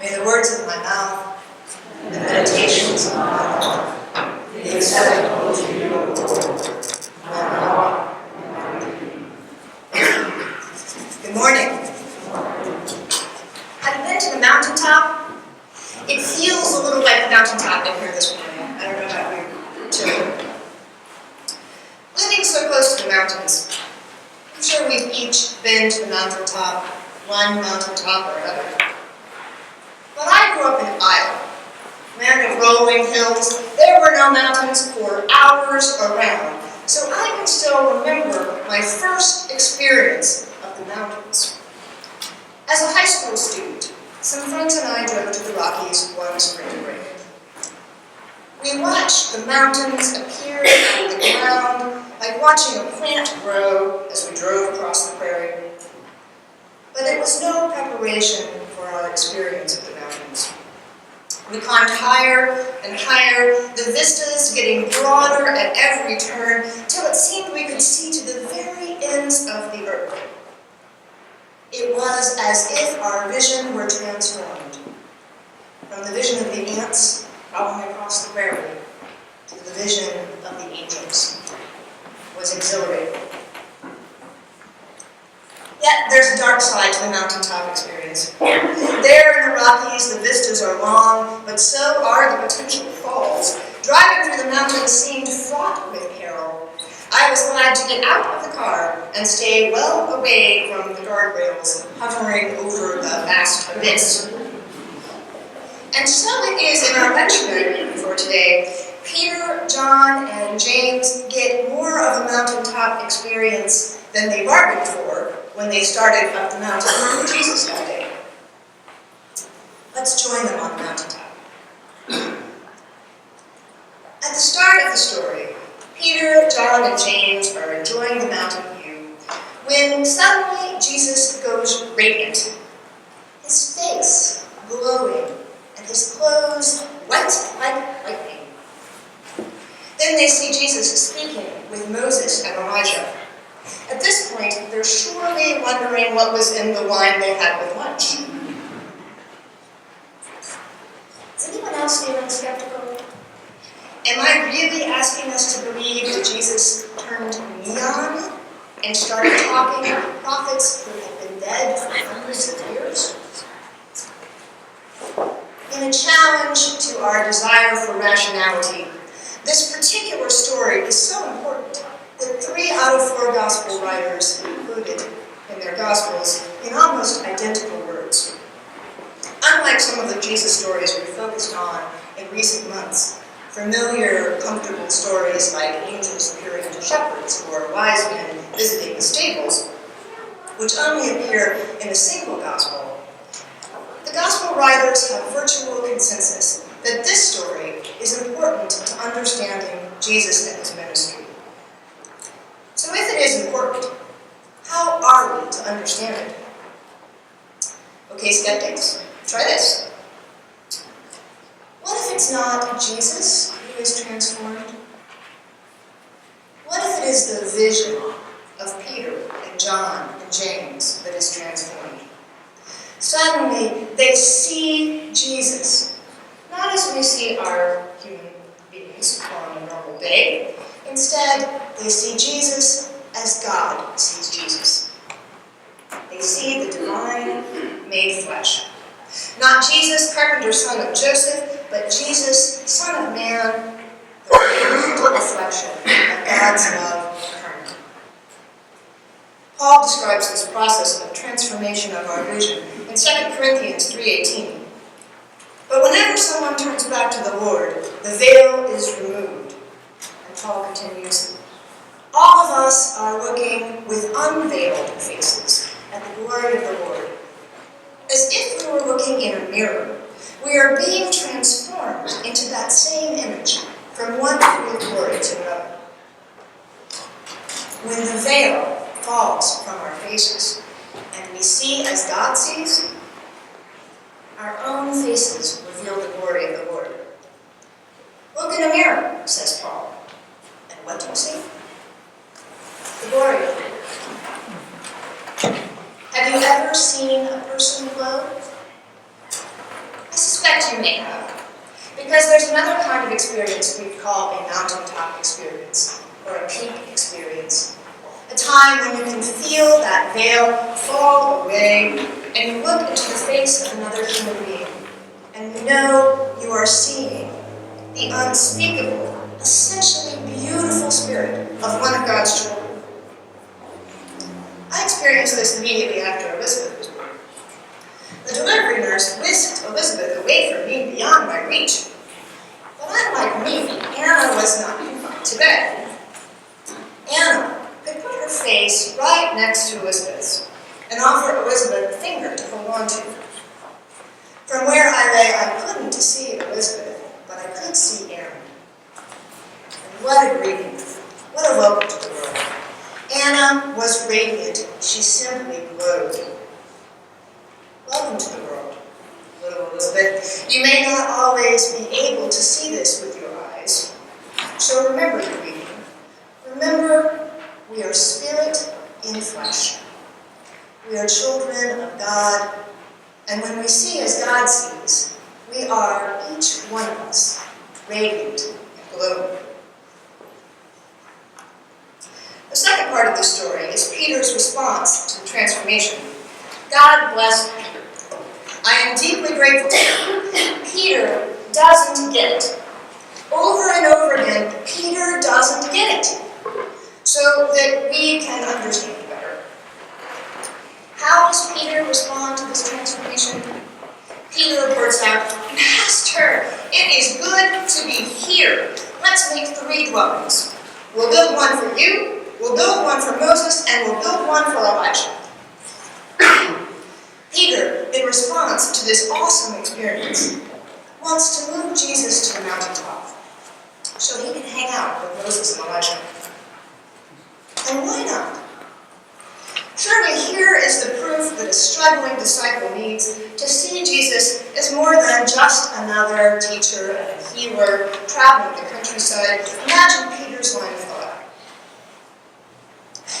May the words of my mouth and the meditations of my heart be acceptable to you, O Lord, my rock and my redeemer. Good morning. Have you been to the mountaintop? It feels a little like a mountaintop in here this morning. I don't know about you too. Living so close to the mountains, I'm sure we've each been to the mountaintop, one mountaintop or another. But I grew up in Iowa, land of rolling hills. There were no mountains for hours around, so I can still remember my first experience of the mountains. As a high school student, some friends and I drove to the Rockies one spring break. We watched the mountains appear out of the ground, like watching a plant grow as we drove across the prairie. But it was no preparation for our experience of the mountains. We climbed higher and higher, the vistas getting broader at every turn, till it seemed we could see to the very ends of the earth. It was as if our vision were transformed, from the vision of the ants crawling across the prairie to the vision of the angels. It was exhilarating. Yet there's a dark side to the mountaintop experience. There in the Rockies, the vistas are long, but so are the potential falls. Driving through the mountains seemed fraught with peril. I was glad to get out of the car and stay well away from the guardrails hovering over the vast abyss. And so it is in our lectionary for today. Peter, John, and James get more of a mountaintop experience than they bargained for when they started up the mountain with Jesus that day. Let's join them on the mountaintop. At the start of the story, Peter, John, and James are enjoying the mountain view when suddenly Jesus goes radiant, his face glowing and his clothes wet like lightning. Then they see Jesus speaking with Moses and Elijah. At this point, they're surely wondering what was in the wine they had with lunch. Is anyone else feeling skeptical? Am I really asking us to believe that Jesus turned neon and started talking to prophets who had been dead for hundreds of years? In a challenge to our desire for rationality, this particular story is so important that 3 out of 4 gospel writers included in their gospels in almost identical words. Unlike some of the Jesus stories we focused on in recent months, familiar, comfortable stories like angels appearing to shepherds or wise men visiting the stables, which only appear in a single gospel, the gospel writers have virtual consensus that this story is important to understanding Jesus and his ministry. So if it is important, how are we to understand it? Okay, skeptics, try this. What if it's not Jesus who is transformed? What if it is the vision of Peter and John and James that is transformed? Suddenly, they see Jesus, not as we see our human beings on a normal day. Instead, they see Jesus as God sees Jesus. They see the divine made flesh. Not Jesus, carpenter son of Joseph, but Jesus, son of man, the revealed reflection of God's love incarnate. Paul describes this process of transformation of our vision in 2 Corinthians 3:18. But whenever someone turns back to the Lord, the veil is removed. And Paul continues, all of us are looking with unveiled faces at the glory of the Lord. As if we were looking in a mirror, we are being transformed into that same image from one degree of glory to another. When the veil falls from our faces and we see as God sees, our own faces reveal the glory of the Lord. Look in a mirror, says Paul, and what do you see? The glory of the Lord. Have you ever seen a person glow? and may have, because there's another kind of experience we call a mountaintop experience, or a peak experience. A time when you can feel that veil fall away, and you look into the face of another human being, and you know you are seeing the unspeakable, essentially beautiful spirit of one of God's children. I experienced this immediately after Elizabeth was born. The delivery nurse whisked Elizabeth away from me beyond my reach. But unlike me, Anna was not confined to bed. Anna could put her face right next to Elizabeth's and offer Elizabeth a finger to hold on to. From where I lay, I couldn't see Elizabeth, but I could see Anna. And what a greeting, what a welcome to the world. Anna was radiant. She simply glowed. Welcome to the world, little Elizabeth. You may not always be able to see this with your eyes, so remember the greeting. Remember, we are spirit in flesh. We are children of God, and when we see as God sees, we are, each one of us, radiant and glowing. The second part of the story is Peter's response to the transformation. God bless Peter. I am deeply grateful to him. Peter doesn't get it. Over and over again, Peter doesn't get it, so that we can understand better. How does Peter respond to this transformation? Peter reports out, Master, it is good to be here. Let's make 3 dwellings. We'll build one for you, we'll build one for Moses, and we'll build one for Elijah. Peter, in response to this awesome experience, wants to move Jesus to the mountaintop so he can hang out with Moses and Elijah. And why not? Surely here is the proof that a struggling disciple needs to see Jesus as more than just another teacher and a healer traveling the countryside. Imagine Peter's line of thought.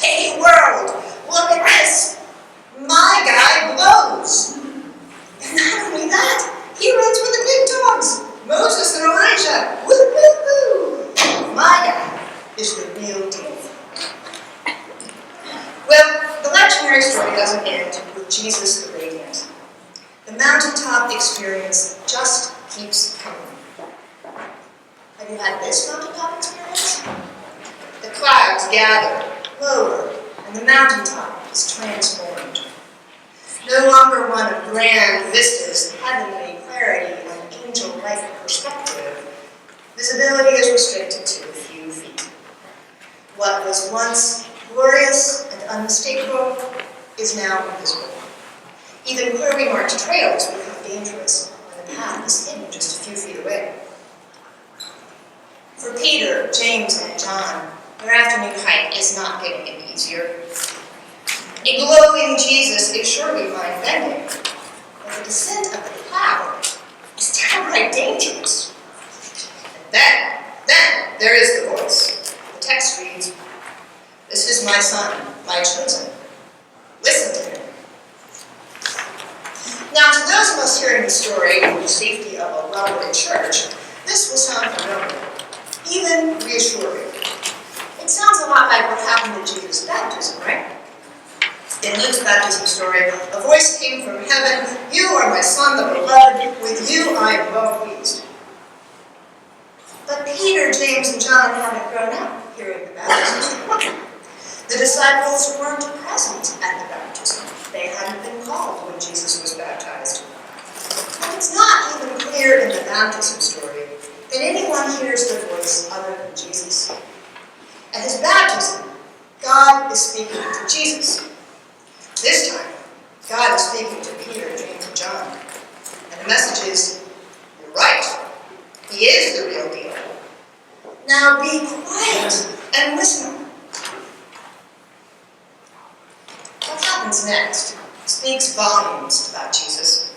Hey world, look at this. My guy blows. And not only that, he runs with the big dogs. Moses and Elijah. Woo, woo, woo. My guy is the real deal. Well, the legendary story doesn't end with Jesus the Radiant. The mountaintop experience just keeps coming. Have you had this mountaintop experience? The clouds gather, lower, and the mountaintop is transformed. No longer one of grand vistas, heavenly clarity, and angel-like perspective, visibility is restricted to a few feet. What was once glorious and unmistakable is now invisible. Even clearly marked trails become dangerous when the path is hidden just a few feet away. For Peter, James, and John, their afternoon hike is not getting any easier. A glowing Jesus is surely mind-bending, but the descent of the cloud is downright dangerous. And then, there is the voice. The text reads, This is my son, my chosen. Listen to him. Now, to those of us hearing the story in the safety of a well-lit church, this will sound familiar, even reassuring. It sounds a lot like what happened in Jesus' baptism, right? In Luke's baptism story, a voice came from heaven, You are my son, the beloved, with you I am well pleased. But Peter, James, and John haven't grown up hearing the baptism story. The disciples weren't present at the baptism. They hadn't been called when Jesus was baptized. And it's not even clear in the baptism story that anyone hears the voice other than Jesus. At his baptism, God is speaking to Jesus. This time, God is speaking to Peter, James, and John. And the message is, you're right. He is the real deal. Now be quiet and listen. What happens next speaks volumes about Jesus.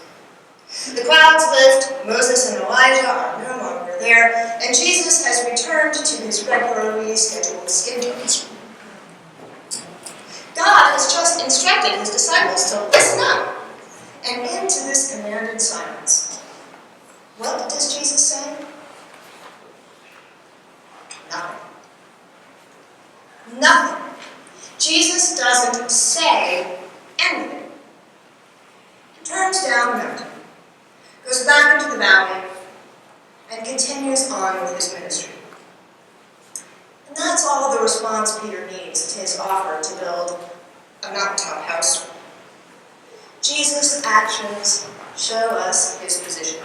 The clouds lift, Moses and Elijah are no longer there, and Jesus has returned to his regularly scheduled skin tones. God has just instructed his disciples to listen up and into this commanded silence. What does Jesus say? Nothing. Nothing. Jesus doesn't say anything. He turns down the mountain, goes back into the valley, and continues on with his ministry. And that's all the response Peter needs to his offer to build a mountaintop house. Jesus' actions show us his position.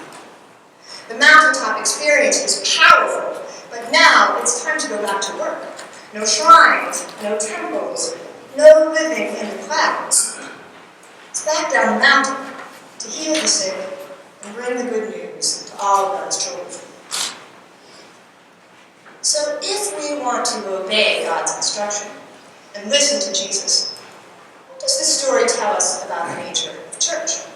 The mountaintop experience is powerful, but now it's time to go back to work. No shrines, no temples, no living in the clouds. It's back down the mountain to heal the sick and bring the good news to all of God's children. So if we want to obey God's instruction and listen to Jesus, what does this story tell us about the nature of church?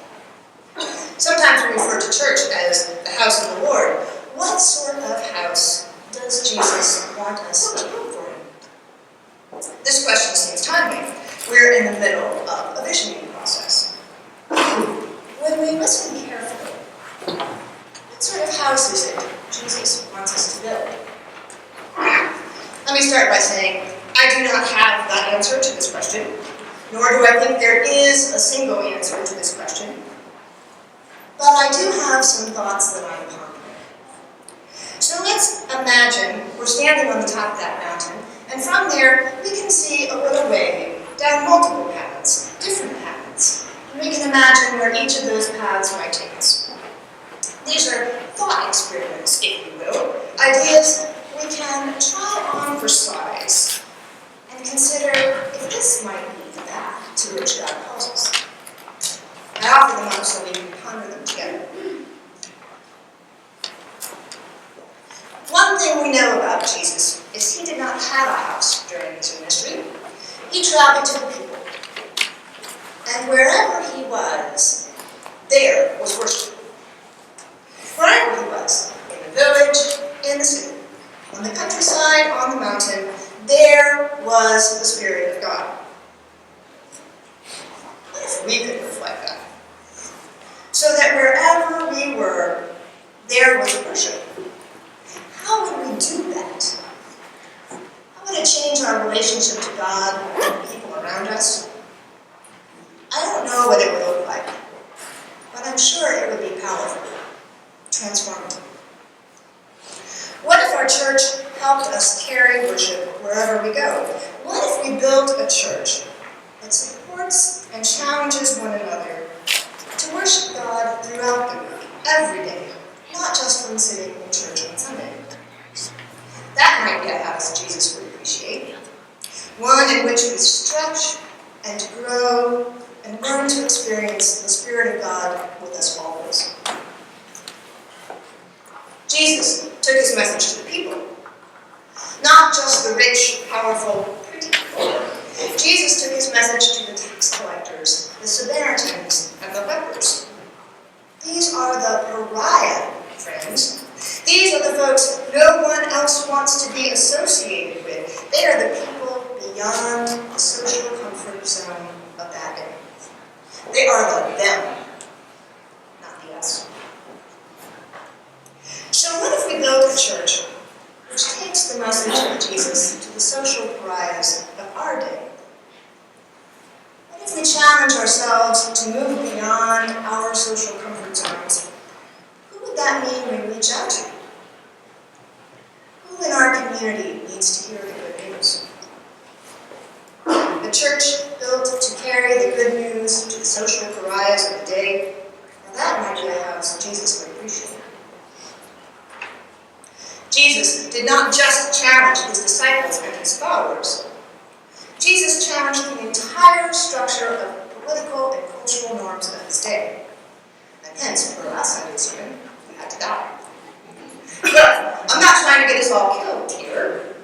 Sometimes we refer to church as the house of the Lord. What sort of house does Jesus want us to build for him? This question seems timely. We're in the middle of a visioning process. When we listen carefully, what sort of house is it Jesus wants us to build? Let me start by saying I do not have the answer to this question, nor do I think there is a single answer to this question. But I do have some thoughts that I'm pondering. So let's imagine we're standing on the top of that mountain, and from there we can see a little way down multiple paths, different paths. And we can imagine where each of those paths might take us. These are thought experiments, if you will, ideas we can try on for size and consider if this might be the path to which God calls us. I offer them up so we can ponder them together. One thing we know about Jesus is he did not have a house during his ministry. He traveled to the people. And wherever he was, there was worship. Wherever he was, in the village, in the city, on the countryside, on the mountain, there was the Spirit of God. What if we could reflect that? So that wherever we were, there was worship. How would we do that? How would it change our relationship to God and the people around us? I don't know what it would look like, but I'm sure it would be powerful, transformative. What if our church helped us carry worship wherever we go? What if we built a church that supports and challenges one another to worship God throughout the week, every day, not just when sitting in church on Sunday? That might be a house Jesus would appreciate. One in which we stretch and grow and learn to experience the Spirit of God with us always. Jesus took his message to the people. Not just the rich, powerful, pretty people. Jesus took his message to the tax collectors, the Samaritans, and the lepers. These are the pariah, friends. These are the folks no one else wants to be associated with. They are the people beyond the social comfort zone of that day. They are the them, not the us. So what if we build a church which takes the message of Jesus to the social pariahs of our day? What if we challenge ourselves to move beyond our social comfort zones? Who would that mean we reach out to? Who in our community needs to hear the good news? A church built to carry the good news to the social pariahs of the day, well, that might be a house Jesus would appreciate. Jesus did not just challenge his disciples and his followers. Jesus challenged the entire structure of political and cultural norms of his day. And hence, for us, I would assume, we had to die. But I'm not trying to get us all killed here.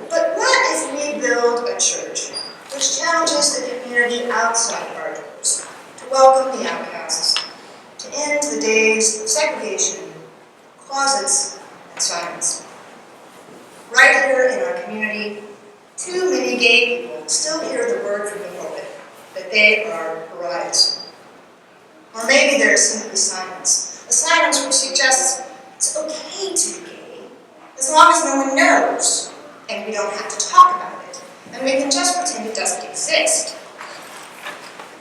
But what if we build a church which challenges the community outside our doors to welcome the outcasts, to end the days of segregation, closets, and silence? Right here in our community, too many gay people still hear the word from the pulpit that they are pariahs. Or maybe there is simply silence. a silence which suggests it's okay to be gay, as long as no one knows, and we don't have to talk about it, and we can just pretend it doesn't exist.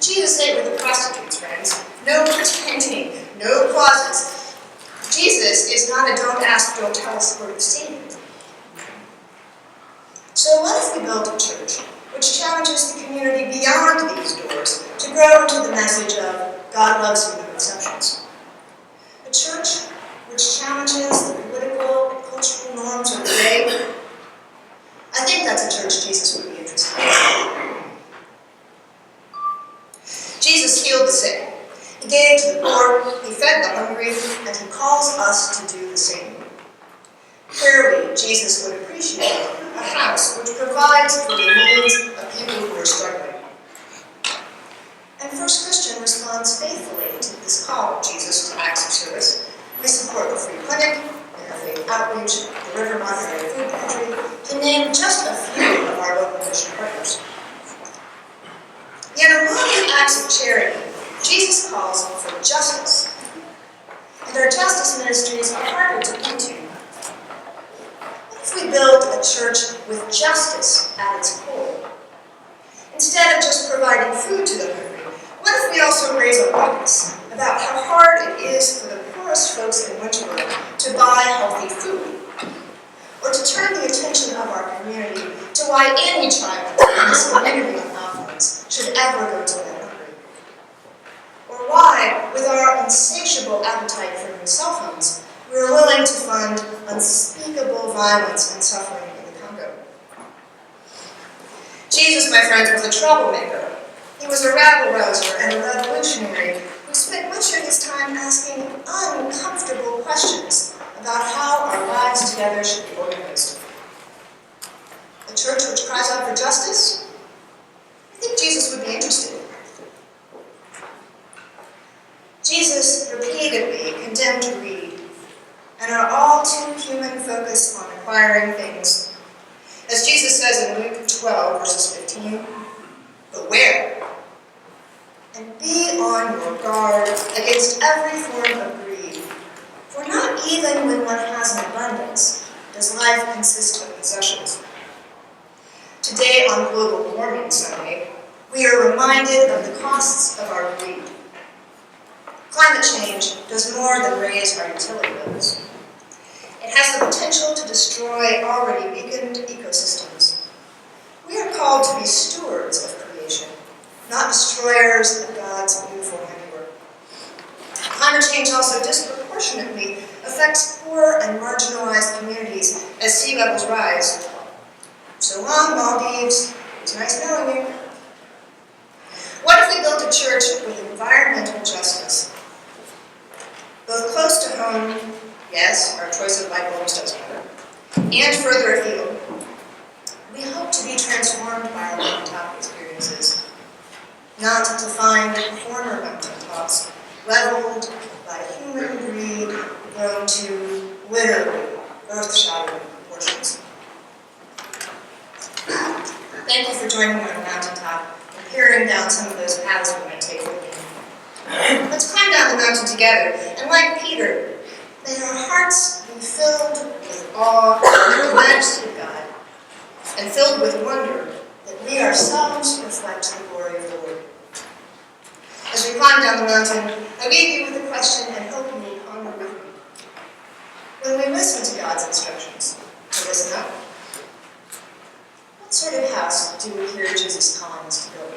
Jesus ate with the prostitutes, friends. No pretending, no closets. Jesus is not a don't ask, don't tell sort of savior. So what if we built a church which challenges the community beyond these doors to grow into the message of God loves you with exceptions? A church which challenges the political and cultural norms of the day? I think that's a church Jesus would be interested in. Jesus healed the sick. He gave to the poor, he fed the hungry, and he calls us to do the same. Clearly, Jesus would appreciate a house which provides for the needs of people who are struggling. And First Christian responds faithfully to this call of Jesus to acts of service. We support the Free Clinic, Interfaith Outreach, the River Monterey Food Pantry, to name just a few of our local mission partners. Yet among the acts of charity, Jesus calls for justice. And our justice ministries are harder to get to. What if we build a church with justice at its core? Instead of just providing food to the hungry, what if we also raise awareness about how hard it is for the poorest folks in Lynchburg to buy healthy food? Or to turn the attention of our community to why any child in this community of affluence should ever go to bed hungry? Or why, with our insatiable appetite for new cell phones, we are willing to fund unspeakable violence and suffering in the Congo? Jesus, my friends, was a troublemaker. He was a rabble-rouser and a revolutionary who spent much of his time asking uncomfortable questions about how our lives together should be organized. A church which cries out for justice? I think Jesus would be interested. Jesus repeatedly condemned greed and our all too human focus on acquiring things. As Jesus says in Luke 12, verses 15, beware and be on your guard against every form of greed. For not even when one has an abundance does life consist of possessions. Today on Global Warming Sunday, we are reminded of the costs of our greed. Climate change does more than raise our utility bills. It has the potential to destroy already weakened ecosystems. We are called to be stewards of creation, not destroyers of God's beautiful handiwork. Climate change also disproportionately affects poor and marginalized communities as sea levels rise. So long, Maldives. It was nice knowing you. What if we built a church with environmental justice? Both close to home, yes, our choice of light bulbs does matter, and further afield. We hope to be transformed by our mountaintop experiences, not to find former mountaintops leveled by human greed grown to literally earth-shattering proportions. Thank you for joining me on the mountaintop and peering down some of those paths we might take with me. Let's climb down the mountain together, and like Peter, may our hearts be filled with awe at the majesty of God, and filled with wonder that we ourselves reflect the glory of the Lord. As we climb down the mountain, I leave you with a question and hope you will ponder with me. When we listen to God's instructions to listen up, what sort of house do we hear Jesus calling us to build?